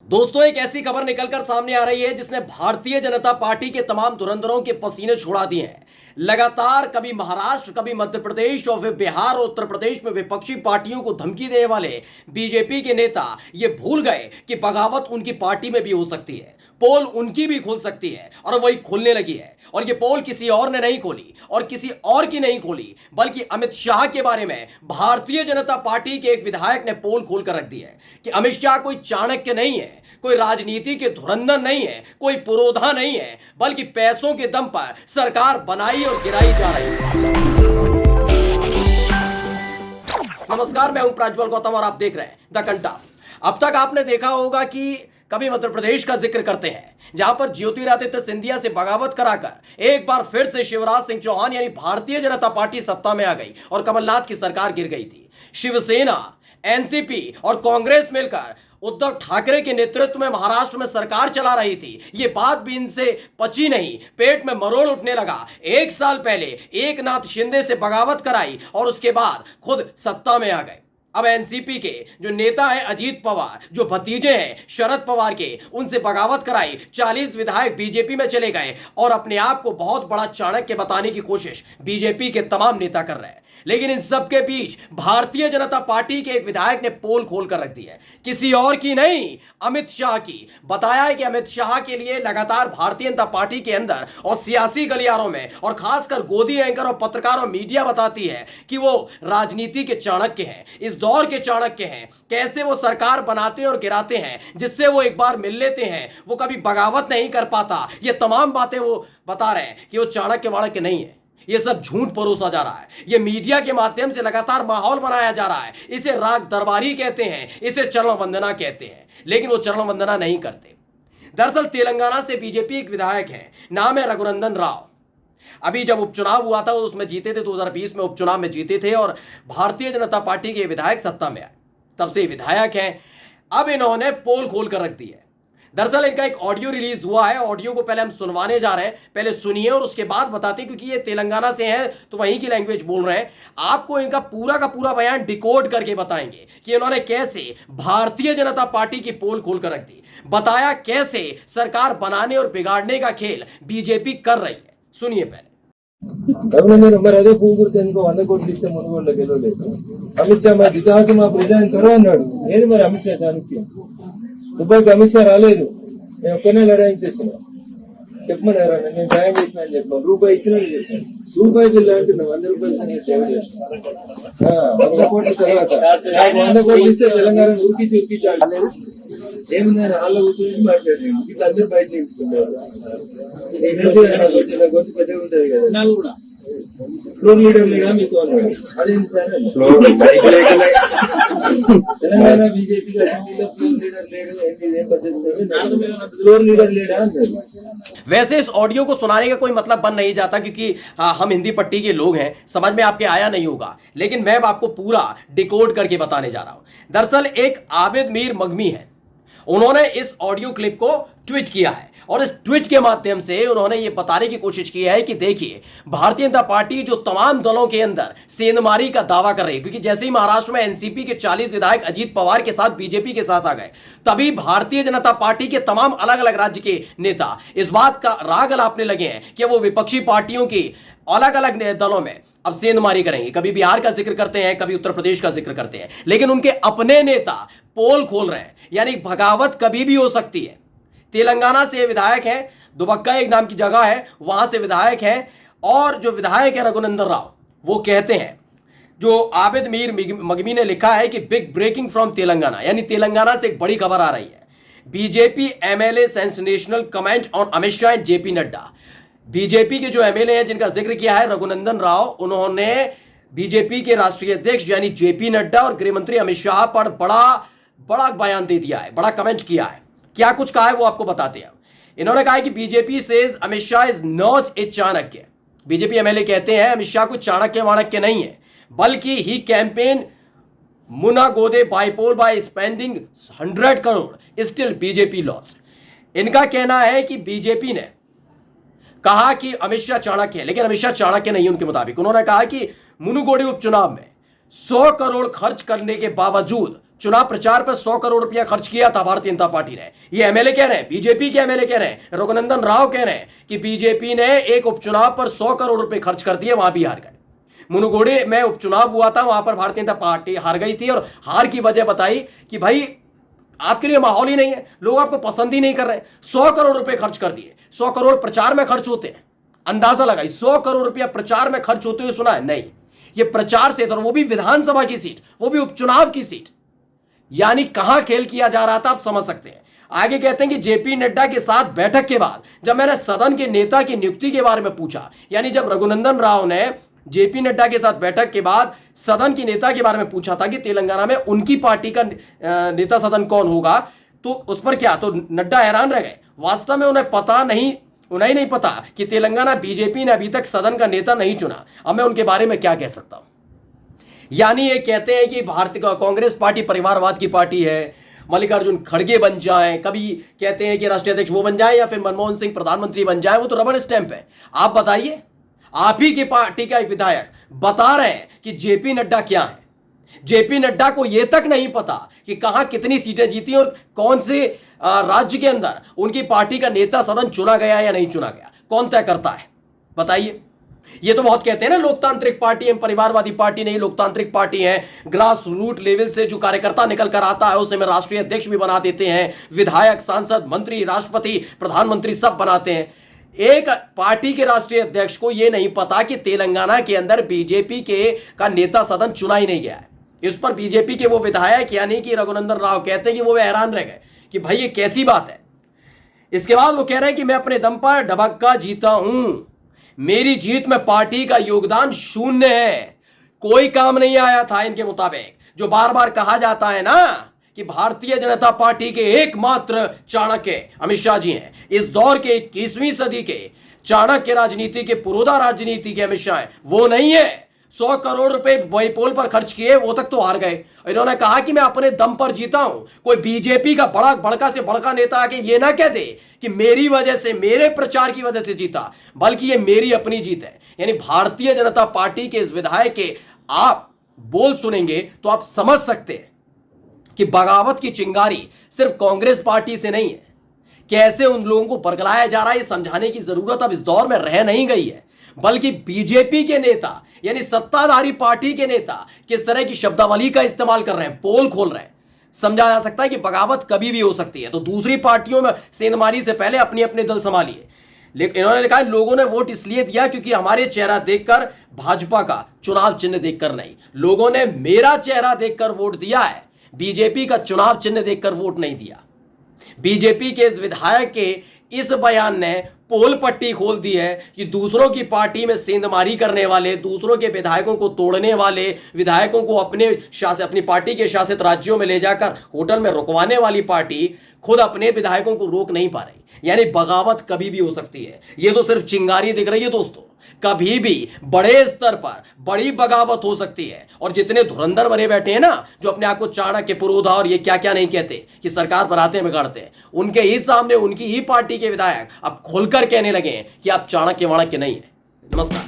दोस्तों, एक ऐसी खबर निकलकर सामने आ रही है जिसने भारतीय जनता पार्टी के तमाम धुरंधरों के पसीने छुड़ा दिए हैं। लगातार कभी महाराष्ट्र, कभी मध्य प्रदेश और फिर बिहार और उत्तर प्रदेश में विपक्षी पार्टियों को धमकी देने वाले बीजेपी के नेता ये भूल गए कि बगावत उनकी पार्टी में भी हो सकती है, पोल उनकी भी खुल सकती है और वही खुलने लगी है। और ये पोल किसी और ने नहीं खोली और किसी और की नहीं खोली, बल्कि अमित शाह के बारे में भारतीय जनता पार्टी के एक विधायक ने पोल खोल कर रख दी है कि अमित शाह कोई चाणक्य नहीं है, कोई राजनीति के धुरंधर नहीं है, कोई पुरोधा नहीं है, बल्कि पैसों के दम पर सरकार बनाई और गिराई जा रही है। नमस्कार, मैं हूं प्रज्वल गौतम और आप देख रहे हैं द कंटा। अब तक आपने देखा होगा कि कभी मध्य प्रदेश का जिक्र करते हैं जहां पर ज्योतिरादित्य सिंधिया से बगावत कराकर एक बार फिर से शिवराज सिंह चौहान यानी भारतीय जनता पार्टी सत्ता में आ गई और कमलनाथ की सरकार गिर गई थी। शिवसेना, एनसीपी और कांग्रेस मिलकर उद्धव ठाकरे के नेतृत्व में महाराष्ट्र में सरकार चला रही थी। ये बात भी इनसे पची नहीं, पेट में मरोड़ उठने लगा। एक साल पहले एकनाथ शिंदे से बगावत कराई और उसके बाद खुद सत्ता में आ गए। अब एनसीपी के जो नेता है अजीत पवार, जो भतीजे हैं शरद पवार के, उनसे बगावत कराई। 40 विधायक बीजेपी में चले गए और अपने आप को बहुत बड़ा चाणक्य बताने की कोशिश बीजेपी के तमाम नेता कर रहे हैं। लेकिन इन सब के बीच भारतीय जनता पार्टी के एक विधायक ने पोल खोल कर रख दी है, किसी और की नहीं, अमित शाह की। बताया है कि अमित शाह के लिए लगातार भारतीय जनता पार्टी के अंदर और सियासी गलियारों में और खासकर गोदी एंकर और पत्रकार और मीडिया बताती है कि वो राजनीति के चाणक्य हैं, इस दौर के चाणक्य हैं। कैसे वो सरकार बनाते और गिराते हैं, जिससे वो एक बार मिल लेते हैं, वो कभी बगावत नहीं कर पाता। ये तमाम बातें वो बता रहे हैं कि वो चाणक्य वाणक्य नहीं है। ये सब झूठ परोसा जा रहा है, ये मीडिया के माध्यम से लगातार माहौल बनाया जा रहा है। इसे राग दरबारी कहते हैं, इसे चरण वंदना कहते हैं, लेकिन वो चरण वंदना नहीं करते। दरअसल तेलंगाना से बीजेपी एक विधायक है, नाम है रघुनंदन राव। अभी जब उपचुनाव हुआ था उसमें जीते थे, 2020 में उपचुनाव में जीते थे और भारतीय जनता पार्टी के विधायक सत्ता में आए, तब से विधायक हैं। अब इन्होंने पोल खोल कर रख दी है। दरअसल इनका एक ऑडियो रिलीज हुआ है, ऑडियो को पहले हम सुनवाने जा रहे हैं, पहले सुनिए और उसके बाद बताते हैं, क्योंकि ये तेलंगाना से हैं तो वहीं की लैंग्वेज बोल रहे हैं। आपको इनका पूरा का पूरा बयान डिकोड करके बताएंगे कि इन्होंने कैसे भारतीय जनता पार्टी की पोल खोल कर रख दी, बताया कैसे सरकार बनाने और बिगाड़ने का खेल बीजेपी कर रही है। सुनिए पहले। మరి అదే పువ్వు గుర్తు ఎందుకో 100 కోట్లు ఇస్తే మునుగోడులో గెలవలేదు. అమిత్ షా మరి దిదాకి మా ప్రజాని కరవ అన్నాడు. ఏది మరి అమిత్ షా చాణక్యం? దుబాయ్కి అమిత్ షా రాలేదు, నేను ఒక్కనే లడాయించేసిన. చెప్పమని ఎవరన్నా నేను సాయం చేసిన అని చెప్పాను. రూపాయి ఇచ్చినా చెప్పాను. రూపాయికి వెళ్ళి అంటున్నావు, 100 రూపాయలు సేవ చేస్తాను. 100 కోట్ల తర్వాత 100 కోట్లు ఇస్తే తెలంగాణ ఉరికించాడు. ఏముందని వాళ్ళ కూర్చొని మాట్లాడాడు. ఇట్లా అందరూ బయట నిలుచుకున్నారు. గొంతు పెద్ద ఉంటది కదా, ఫ్లోర్ లీడర్ లేగా మీకు అన్నాడు. అదేంటి సార్, తెలంగాణ బీజేపీకి అసెంబ్లీలో ఫ్లోర్ లీడర్ లేడు, ఏం పద్ధతి సార్, ఫ్లోర్ లీడర్ లేడా అన్నారు। वैसे इस ऑडियो को सुनाने का कोई मतलब बन नहीं जाता, क्योंकि हम हिंदी पट्टी के लोग हैं, समझ में आपके आया नहीं होगा, लेकिन मैं आपको पूरा डिकोड करके बताने जा रहा हूं। दरअसल एक आबिद मीर मगमी है, उन्होंने इस ऑडियो क्लिप को ट्वीट किया है और इस ट्वीट के माध्यम से उन्होंने ये बताने की कोशिश की है कि देखिए भारतीय जनता पार्टी जो तमाम दलों के अंदर सेंधमारी का दावा कर रही है, क्योंकि जैसे ही महाराष्ट्र में एनसीपी के 40 विधायक अजीत पवार के साथ बीजेपी के साथ आ गए, तभी भारतीय जनता पार्टी के तमाम अलग अलग राज्य के नेता इस बात का राग अलापने लगे हैं कि वो विपक्षी पार्टियों की अलग अलग दलों में अब सेंधमारी करेंगे। कभी बिहार का जिक्र करते हैं, कभी उत्तर प्रदेश का जिक्र करते हैं, लेकिन उनके अपने नेता पोल खोल रहे हैं, यानी बगावत कभी भी हो सकती है। तेलंगाना से विधायक है, दुबक्का एक नाम की जगह है, वहां से विधायक है, और जो विधायक है रघुनंदन राव, वो कहते हैं, जो आबिद मीर मगमी ने लिखा है कि बिग ब्रेकिंग फ्रॉम तेलंगाना, यानी तेलंगाना से एक बड़ी खबर आ रही है। BJP MLA sensational comment on Amit Shah and JP Nadda. BJP के जो एमएलए हैं जिनका जिक्र किया है रघुनंदन राव, उन्होंने बीजेपी के राष्ट्रीय अध्यक्ष यानी जेपी नड्डा और गृह मंत्री अमित शाह पर बड़ा बयान दे दिया है, बड़ा कमेंट किया है। क्या कुछ कहा है वो आपको बताते हैं। इन्होंने कहा है कि BJP says Amit Shah is not a Chanakya. BJP MLA कहते हैं अमित शाह कोई चाणक्य वाणक्य नहीं है, बल्कि ही campaign Munugode bypoll by spending 100 crore still BJP lost. इनका कहना है कि बीजेपी ने कहा कि अमित शाह चाणक्य है, लेकिन अमित शाह चाणक्य नहीं उनके मुताबिक। उन्होंने कहा कि मुनुगोडी उपचुनाव में 100 करोड़ खर्च करने के बावजूद चुनाव प्रचार पर 100 करोड़ रुपया खर्च किया था भारतीय जनता पार्टी ने। ये एमएलए कह रहे हैं, बीजेपी के एमएलए कह रहे हैं, रघुनंदन राव कह रहे हैं कि बीजेपी ने एक उपचुनाव पर 100 करोड़ रुपए खर्च कर दिए, वहां भी हार गए। मुनुगोड़े में उपचुनाव हुआ था, वहां पर भारतीय जनता पार्टी हार गई थी और हार की वजह बताई कि भाई आपके लिए माहौल ही नहीं है, लोग आपको पसंद ही नहीं कर रहे। 100 करोड़ रुपए खर्च कर दिए। 100 करोड़ प्रचार में खर्च होते हैं, अंदाजा लगाई 100 करोड़ रुपया प्रचार में खर्च होते हुए सुना है? नहीं, ये प्रचार से, वो भी विधानसभा की सीट, वो भी उपचुनाव की सीट। यानी कहां खेल किया जा रहा था, आप समझ सकते हैं। आगे कहते हैं कि जेपी नड्डा के साथ बैठक के बाद जब मैंने सदन के नेता की नियुक्ति के बारे में पूछा, यानी जब रघुनंदन राव ने जेपी नड्डा के साथ बैठक के बाद सदन की नेता के बारे में पूछा था कि तेलंगाना में उनकी पार्टी का नेता सदन कौन होगा, तो उस पर क्या, तो नड्डा हैरान रह गए। वास्तव में उन्हें नहीं पता कि तेलंगाना बीजेपी ने अभी तक सदन का नेता नहीं चुना। अब मैं उनके बारे में क्या कह सकता हूं। यानी ये कहते हैं कि भारतीय कांग्रेस पार्टी परिवारवाद की पार्टी है, मल्लिकार्जुन खड़गे बन जाएं, कभी कहते हैं कि राष्ट्रीय अध्यक्ष वो बन जाए या फिर मनमोहन सिंह प्रधानमंत्री बन जाए, वो तो रबर स्टैंप है। आप बताइए, आप ही की पार्टी का एक विधायक बता रहे हैं कि जेपी नड्डा क्या है। जेपी नड्डा को यह तक नहीं पता कि कहां कितनी सीटें जीती और कौन से राज्य के अंदर उनकी पार्टी का नेता सदन चुना गया या नहीं चुना गया, कौन तय करता है, बताइए। ये तो बहुत कहते हैं ना लोकतांत्रिक पार्टी है, परिवारवादी पार्टी नहीं, लोकतांत्रिक पार्टी है। ग्रास रूट लेवल से जो कार्यकर्ता निकल कर आता है उसे में राष्ट्रीय अध्यक्ष भी बना देते हैं, विधायक, सांसद, मंत्री, राष्ट्रपति, प्रधानमंत्री सब बनाते हैं। एक पार्टी के राष्ट्रीय अध्यक्ष को यह नहीं पता कि तेलंगाना के अंदर बीजेपी का नेता सदन चुना ही नहीं गया है। इस पर बीजेपी के वो विधायक यानी कि रघुनंदन राव कहते हैं कि वो हैरान रह गए कि भाई ये कैसी बात है। इसके बाद वो कह रहे हैं कि मैं अपने दम पर ढबक्का जीता हूं, मेरी जीत में पार्टी का योगदान शून्य है, कोई काम नहीं आया था। इनके मुताबिक जो बार बार कहा जाता है ना कि भारतीय जनता पार्टी के एकमात्र चाणक्य अमित शाह जी हैं, इस दौर के 21वीं सदी के चाणक्य राजनीति के, पुरोधा राजनीति के अमित शाह, वो नहीं है। 100 करोड़ रुपए बाईपोल पर खर्च किए, वो तक तो हार गए। इन्होंने कहा कि मैं अपने दम पर जीता हूं। कोई बीजेपी का बड़का से बड़का नेता आके ये ना कह दे कि मेरी वजह से, मेरे प्रचार की वजह से जीता, बल्कि ये मेरी अपनी जीत है। यानी भारतीय जनता पार्टी के इस विधायक के आप बोल सुनेंगे तो आप समझ सकते हैं कि बगावत की चिंगारी सिर्फ कांग्रेस पार्टी से नहीं है। कैसे उन लोगों को बरगलाया जा रहा है, ये समझाने की जरूरत अब इस दौर में रह नहीं गई है, बल्कि बीजेपी के नेता यानी सत्ताधारी पार्टी के नेता किस तरह की शब्दावली का इस्तेमाल कर रहे हैं, पोल खोल रहे हैं। समझा जा सकता है कि बगावत कभी भी हो सकती है, तो दूसरी पार्टियों में सेंधमारी से पहले अपने अपने दल संभालिए। लेकिन इन्होंने लिखा है लोगों ने वोट इसलिए दिया क्योंकि हमारे चेहरा देखकर, भाजपा का चुनाव चिन्ह देखकर नहीं। लोगों ने मेरा चेहरा देखकर वोट दिया है, बीजेपी का चुनाव चिन्ह देखकर वोट नहीं दिया। बीजेपी के इस विधायक के इस बयान ने पोल पट्टी खोल दी है कि दूसरों की पार्टी में सेंधमारी करने वाले, दूसरों के विधायकों को तोड़ने वाले, विधायकों को अपनी पार्टी के शासित राज्यों में ले जाकर होटल में रुकवाने वाली पार्टी खुद अपने विधायकों को रोक नहीं पा रही। यानी बगावत कभी भी हो सकती है। ये तो सिर्फ चिंगारी दिख रही है दोस्तों, कभी भी बड़े स्तर पर बड़ी बगावत हो सकती है। और जितने धुरंधर बने बैठे हैं ना, जो अपने आप को चाणक्य, पुरोधा और ये क्या क्या नहीं कहते कि सरकार बनाते बिगाड़ते हैं, उनके ही सामने उनकी ही पार्टी के विधायक अब खुलकर कहने लगे हैं कि आप चाणक्य वाणक्य नहीं है। नमस्कार।